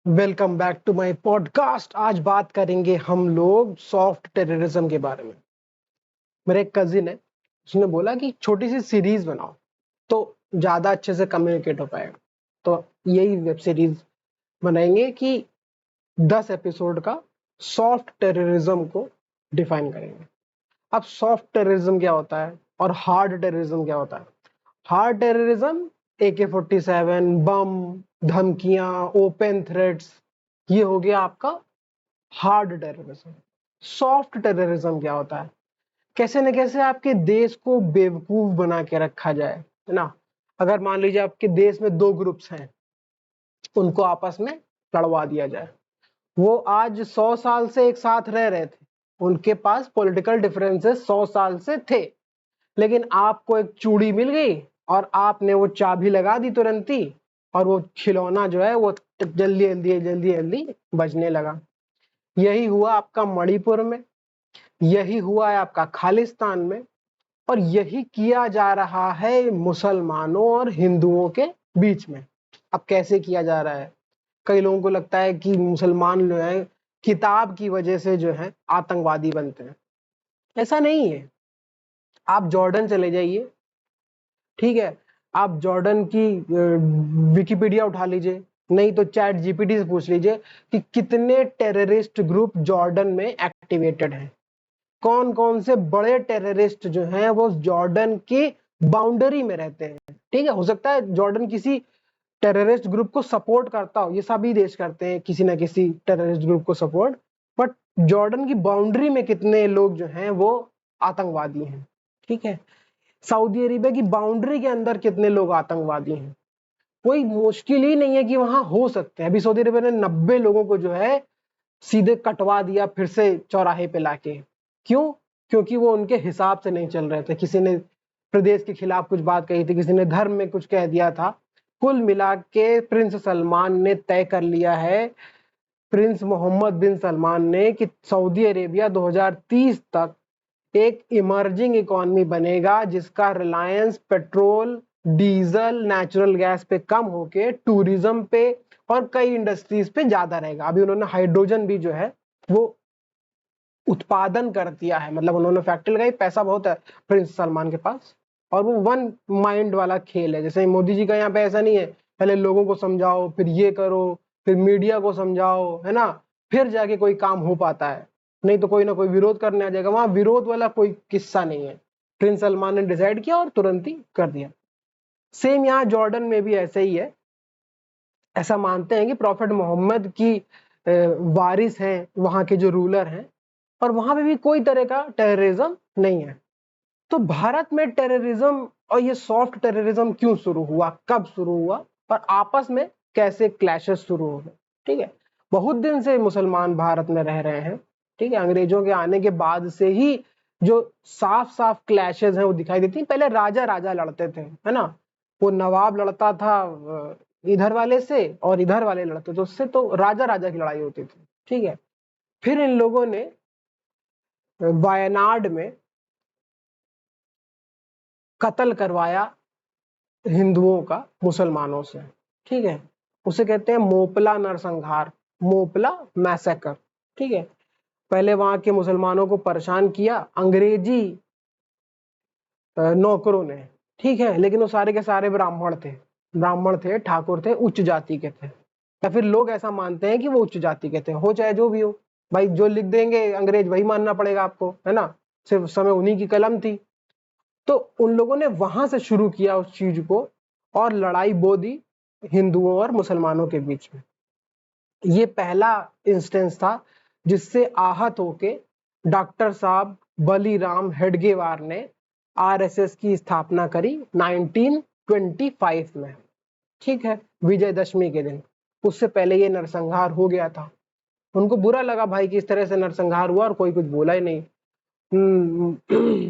Welcome back to my podcast. आज बात करेंगे हम लोग सॉफ्ट टेररिज्म के बारे में। मेरा एक कजिन है, उसने बोला कि छोटी सी सीरीज बनाओ तो ज्यादा अच्छे से कम्युनिकेट हो पाएगा। तो यही वेब सीरीज बनाएंगे कि 10 एपिसोड का सॉफ्ट टेररिज्म को डिफाइन करेंगे। अब सॉफ्ट टेररिज्म क्या होता है और हार्ड टेररिज्म क्या होता है? हार्ड टेररिज्म AK-47, बम, धमकियां, ओपन थ्रेट्स, ये हो गया आपका हार्ड टेररिज्म। सॉफ्ट टेररिज्म क्या होता है? कैसे न कैसे आपके देश को बेवकूफ बना के रखा जाए, है ना। अगर मान लीजिए आपके देश में दो ग्रुप्स हैं, उनको आपस में लड़वा दिया जाए। वो आज 100 साल से एक साथ रह रहे थे, उनके पास पॉलिटिकल डिफरेंसेस 100 साल से थे, लेकिन आपको एक चूड़ी मिल गई और आपने वो चाबी लगा दी तुरंत ही, और वो खिलौना जो है वो जल्दी जल्दी जल्दी जल्दी बजने लगा। यही हुआ आपका मणिपुर में, यही हुआ है आपका खालिस्तान में, और यही किया जा रहा है मुसलमानों और हिंदुओं के बीच में। अब कैसे किया जा रहा है? कई लोगों को लगता है कि मुसलमान जो है किताब की वजह से जो है आतंकवादी बनते हैं। ऐसा नहीं है। आप जॉर्डन चले जाइए, ठीक है, आप जॉर्डन की विकिपीडिया उठा लीजिए, नहीं तो चैट जीपीटी से पूछ लीजिए कि कितने टेररिस्ट ग्रुप जॉर्डन में एक्टिवेटेड हैं। कौन कौन से बड़े टेररिस्ट जो हैं वो जॉर्डन की बाउंड्री में रहते हैं। ठीक है, हो सकता है जॉर्डन किसी टेररिस्ट ग्रुप को सपोर्ट करता हो, ये सभी देश करते हैं किसी ना किसी टेररिस्ट ग्रुप को सपोर्ट, बट जॉर्डन की बाउंड्री में कितने लोग जो हैं वो आतंकवादी हैं। ठीक है, सऊदी अरेबिया की बाउंड्री के अंदर कितने लोग आतंकवादी हैं। कोई मुश्किल ही नहीं है कि वहां हो सकते हैं। अभी सऊदी अरेबिया ने 90 लोगों को जो है सीधे कटवा दिया फिर से चौराहे पे लाके। क्यों? क्योंकि वो उनके हिसाब से नहीं चल रहे थे। किसी ने प्रदेश के खिलाफ कुछ बात कही थी, किसी ने धर्म में कुछ कह दिया था। कुल मिला के प्रिंस सलमान ने तय कर लिया है, प्रिंस मोहम्मद बिन सलमान ने, कि सऊदी अरेबिया 2030 तक एक इमर्जिंग इकोनॉमी बनेगा जिसका Reliance petrol, diesel, natural gas पे कम होके टूरिज्म पे और कई इंडस्ट्रीज पे ज्यादा रहेगा। अभी उन्होंने हाइड्रोजन भी जो है वो उत्पादन कर दिया है, मतलब उन्होंने फैक्ट्री लगाई, पैसा बहुत है प्रिंस सलमान के पास, और वो वन माइंड वाला खेल है। जैसे मोदी जी का यहाँ पे ऐसा नहीं है, पहले लोगों को समझाओ, फिर ये करो, फिर मीडिया को समझाओ, है ना, फिर जाके कोई काम हो पाता है। नहीं तो कोई ना कोई विरोध करने आ जाएगा। वहां विरोध वाला कोई किस्सा नहीं है। प्रिंस सलमान ने डिसाइड किया और तुरंत ही कर दिया। सेम यहाँ जॉर्डन में भी ऐसे ही है। ऐसा मानते हैं कि प्रॉफेट मोहम्मद की वारिस हैं वहां के जो रूलर हैं, और वहां पे भी कोई तरह का टेररिज्म नहीं है। तो भारत में टेररिज्म और ये सॉफ्ट टेररिज्म क्यों शुरू हुआ, कब शुरू हुआ, और आपस में कैसे क्लैशेस शुरू हो गए? ठीक है, बहुत दिन से मुसलमान भारत में रह रहे हैं। ठीक है, अंग्रेजों के आने के बाद से ही जो साफ साफ क्लैशेस हैं वो दिखाई देती हैं। पहले राजा राजा लड़ते थे, है ना, वो नवाब लड़ता था इधर वाले से, और इधर वाले लड़ते थे उससे, तो राजा राजा की लड़ाई होती थी। ठीक है, फिर इन लोगों ने वायनाड में कत्ल करवाया हिंदुओं का मुसलमानों से। ठीक है, उसे कहते हैं मोपला नरसंहार, मोपला मैसेकर। ठीक है, पहले वहां के मुसलमानों को परेशान किया अंग्रेजी नौकरों ने। ठीक है, लेकिन वो सारे के सारे ब्राह्मण थे, ब्राह्मण थे, ठाकुर थे, उच्च जाति के थे, या फिर लोग ऐसा मानते हैं कि वो उच्च जाति के थे। हो चाहे जो भी हो, भाई जो लिख देंगे अंग्रेज वही मानना पड़ेगा आपको, है ना, सिर्फ समय उन्हीं की कलम थी। तो उन लोगों ने वहां से शुरू किया उस चीज को, और लड़ाई बो दी हिंदुओं और मुसलमानों के बीच में। ये पहला इंस्टेंस था जिससे आहत होके डॉक्टर साहब बलीराम हेडगेवार ने आरएसएस की स्थापना करी 1925 में। ठीक है, विजयदशमी के दिन। उससे पहले ये नरसंहार हो गया था। उनको बुरा लगा भाई कि इस तरह से नरसंहार हुआ, और कोई कुछ बोला ही नहीं।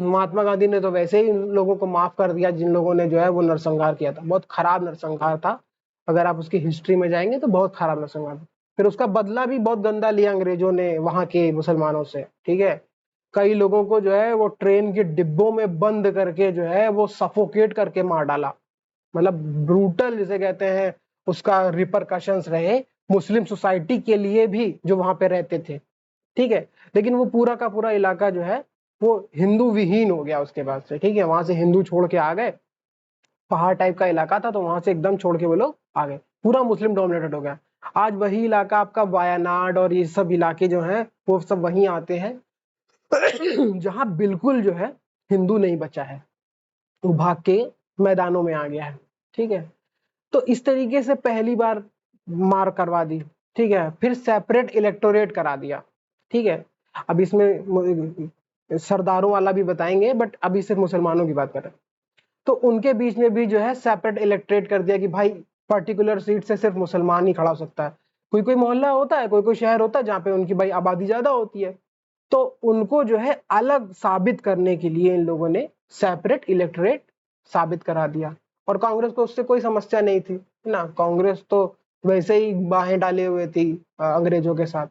महात्मा गांधी ने तो वैसे ही इन लोगों को माफ कर दिया जिन लोगों ने जो है वो नरसंहार किया था। बहुत खराब नरसंहार था, अगर आप उसकी हिस्ट्री में जाएंगे तो बहुत खराब नरसंहार था। फिर उसका बदला भी बहुत गंदा लिया अंग्रेजों ने वहां के मुसलमानों से। ठीक है, कई लोगों को जो है वो ट्रेन के डिब्बों में बंद करके जो है वो सफोकेट करके मार डाला। मतलब ब्रूटल जिसे कहते हैं उसका रिपरकशंस रहे, मुस्लिम सोसाइटी के लिए भी जो वहां पे रहते थे, ठीक है। लेकिन वो पूरा का पूरा इलाका जो है वो हिंदू विहीन हो गया उसके बाद से, ठीक है। वहां से हिंदू छोड़ के आ गए, पहाड़ टाइप का इलाका था तो वहां से एकदम छोड़ के वो लोग आ गए, पूरा मुस्लिम डोमिनेटेड हो गया। आज वही इलाका आपका वायनाड और ये सब इलाके जो हैं वो सब वहीं आते हैं जहां बिल्कुल जो है हिंदू नहीं बचा है, वो भाग के मैदानों में आ गया है, ठीक है। तो इस तरीके से पहली बार मार करवा दी, ठीक है। फिर सेपरेट इलेक्टोरेट करा दिया, ठीक है। अब इसमें सरदारों वाला भी बताएंगे, बट अभी सिर्फ मुसलमानों की बात कर रहे हैं। तो उनके बीच में भी जो है सेपरेट इलेक्टोरेट कर दिया कि भाई पर्टिकुलर सीट से सिर्फ मुसलमान ही खड़ा हो सकता है। कोई कोई मोहल्ला होता है, कोई कोई शहर होता है जहाँ पे उनकी भाई आबादी ज्यादा होती है, तो उनको जो है अलग साबित करने के लिए इन लोगों ने सेपरेट इलेक्टोरेट साबित करा दिया। और कांग्रेस को उससे कोई समस्या नहीं थी, है ना। कांग्रेस तो वैसे ही बाहें डाले हुए थी अंग्रेजों के साथ,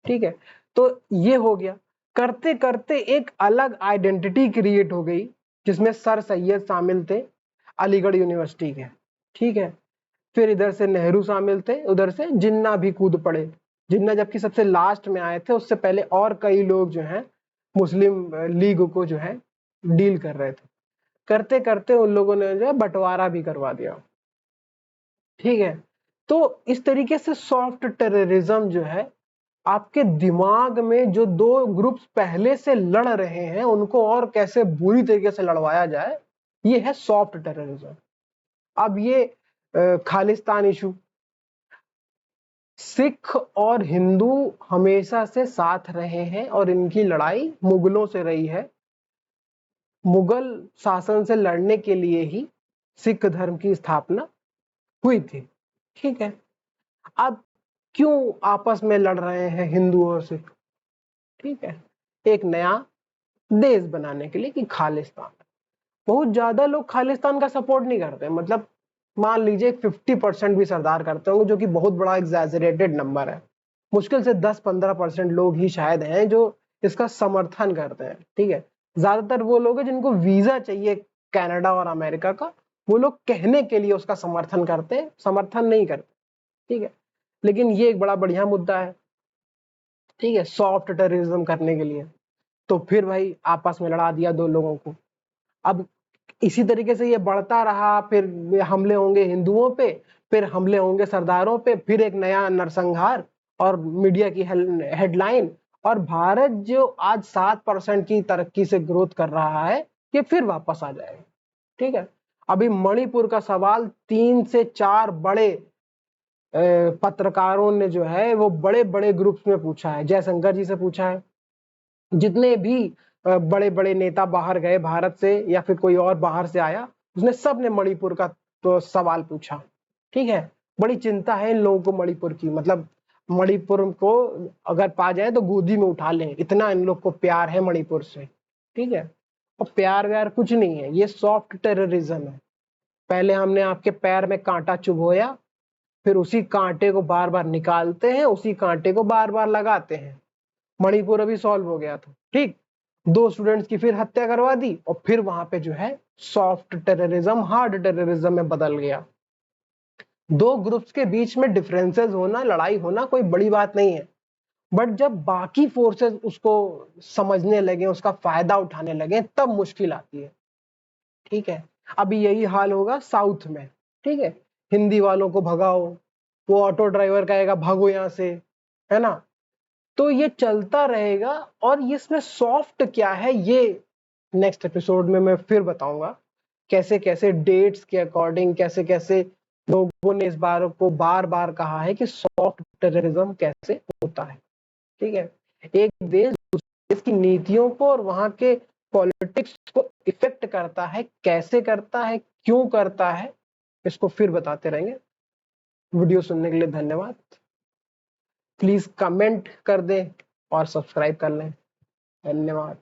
ठीक है। तो ये हो गया, करते करते एक अलग आइडेंटिटी क्रिएट हो गई जिसमें सर सैयद शामिल थे अलीगढ़ यूनिवर्सिटी के, ठीक है। फिर इधर से नेहरू शामिल थे, उधर से जिन्ना भी कूद पड़े। जिन्ना जबकि सबसे लास्ट में आए थे, उससे पहले और कई लोग जो हैं मुस्लिम लीग को जो है डील कर रहे थे। करते करते उन लोगों ने जो है बंटवारा भी करवा दिया, ठीक है। तो इस तरीके से सॉफ्ट टेररिज्म जो है आपके दिमाग में जो दो ग्रुप्स पहले से लड़ रहे हैं उनको और कैसे बुरी तरीके से लड़वाया जाए, ये है सॉफ्ट टेररिज्म। अब ये खालिस्तान इशू, सिख और हिंदू हमेशा से साथ रहे हैं और इनकी लड़ाई मुगलों से रही है। मुगल शासन से लड़ने के लिए ही सिख धर्म की स्थापना हुई थी, ठीक है। अब क्यों आपस में लड़ रहे हैं हिंदू और सिख, ठीक है। एक नया देश बनाने के लिए कि खालिस्तान। बहुत ज्यादा लोग खालिस्तान का सपोर्ट नहीं करते, मतलब मान लीजिए 50% भी सरदार करते होंगे, जो कि बहुत बड़ा एग्जैजरेटेड नंबर है। मुश्किल से 10-15% लोग ही शायद हैं जो इसका समर्थन करते हैं, ठीक है। ज्यादातर वो लोग हैं जिनको वीजा चाहिए कनाडा और अमेरिका का, वो लोग कहने के लिए उसका समर्थन करते हैं, समर्थन नहीं करते, ठीक है। लेकिन ये एक बड़ा बढ़िया मुद्दा है, ठीक है, सॉफ्ट टेररिज्म करने के लिए। तो फिर भाई आपस में लड़ा दिया दो लोगों को। अब इसी तरीके से ये बढ़ता रहा, फिर हमले होंगे हिंदुओं पे, फिर हमले होंगे सरदारों पे, फिर एक नया नरसंहार और मीडिया की हेडलाइन, और भारत जो आज 7% की तरक्की से ग्रोथ कर रहा है ये फिर वापस आ जाएगा, ठीक है। अभी मणिपुर का सवाल 3 से 4 बड़े पत्रकारों ने जो है वो बड़े बड़े ग्रुप्स में पूछा है, जयशंकर जी से पूछा है, जितने भी बड़े बड़े नेता बाहर गए भारत से या फिर कोई और बाहर से आया, उसने सब ने मणिपुर का तो सवाल पूछा, ठीक है। बड़ी चिंता है इन लोगों को मणिपुर की, मतलब मणिपुर को अगर पा जाए तो गोदी में उठा लें, इतना इन लोग को प्यार है मणिपुर से, ठीक है। और प्यार व्यार कुछ नहीं है, ये सॉफ्ट टेररिज्म है। पहले हमने आपके पैर में कांटा चुभोया, फिर उसी कांटे को बार बार निकालते हैं, उसी कांटे को बार बार लगाते हैं। मणिपुर अभी सॉल्व हो गया था, ठीक। 2 स्टूडेंट्स की फिर हत्या करवा दी और फिर वहां पे जो है सॉफ्ट टेररिज्म हार्ड टेररिज्म में बदल गया। 2 ग्रुप्स के बीच में डिफरेंसेस होना, लड़ाई होना कोई बड़ी बात नहीं है, बट जब बाकी फोर्सेस उसको समझने लगे, उसका फायदा उठाने लगे, तब मुश्किल आती है, ठीक है। अभी यही हाल होगा साउथ में, ठीक है। हिंदी वालों को भगाओ, वो ऑटो ड्राइवर कहेगा भागो यहाँ से, है ना। तो ये चलता रहेगा, और इसमें सॉफ्ट क्या है ये नेक्स्ट एपिसोड में मैं फिर बताऊंगा, कैसे कैसे डेट्स के अकॉर्डिंग कैसे कैसे लोगों ने इस बार को बार बार कहा है कि सॉफ्ट टेररिज्म कैसे होता है, ठीक है। एक देश दूसरे देश की नीतियों को और वहां के पॉलिटिक्स को इफेक्ट करता है, कैसे करता है, क्यों करता है, इसको फिर बताते रहेंगे। वीडियो सुनने के लिए धन्यवाद। प्लीज कमेंट कर दें और सब्सक्राइब कर लें। धन्यवाद।